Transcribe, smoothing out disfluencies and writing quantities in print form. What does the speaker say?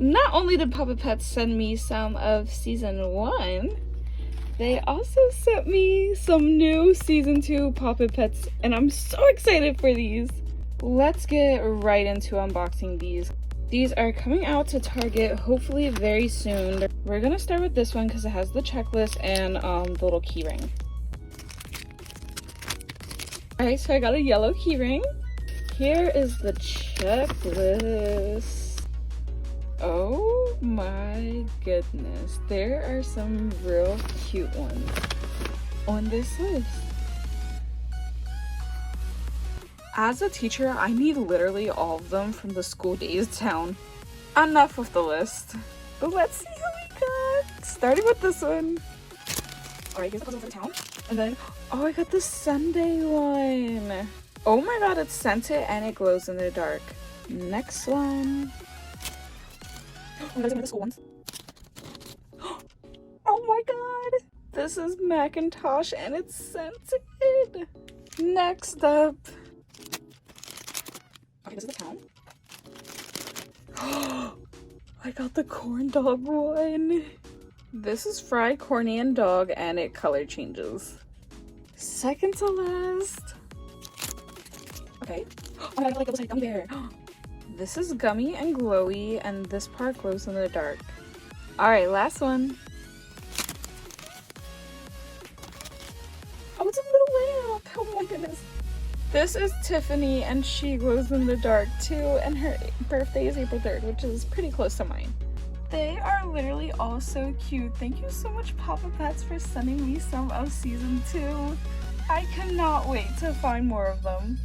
Not only did PopIt send me some of season 1, they also sent me some new season 2 PopIt, and I'm so excited for these. Let's get right into unboxing these. These are coming out to Target hopefully very soon. We're gonna start with this one because it has the checklist and the little key ring. Alright, so I got a yellow key ring. Here is the checklist. Oh my goodness, there are some real cute ones on this list. As a teacher, I need literally all of them from the school days down. Enough with the list. But let's see who we got. Starting with this one. Alright, here's the puzzle for the town. And then, oh, I got the Sunday one. Oh my god, it's scented and it glows in the dark. Next one. Oh, those are the school ones. Oh my god! This is Macintosh and it's scented. Next up. Okay, this is the town. I got the corn dog one. This is fried corny and dog and it color changes. Second to last. Okay. Oh my god, I like double-sided gummy bear. This is gummy and glowy, and this part glows in the dark. Alright, last one. Oh, it's a little lamp! Oh my goodness. This is Tiffany, and she glows in the dark too, and her birthday is April 3rd, which is pretty close to mine. They are literally all so cute. Thank you so much, PopIt, for sending me some of season 2. I cannot wait to find more of them.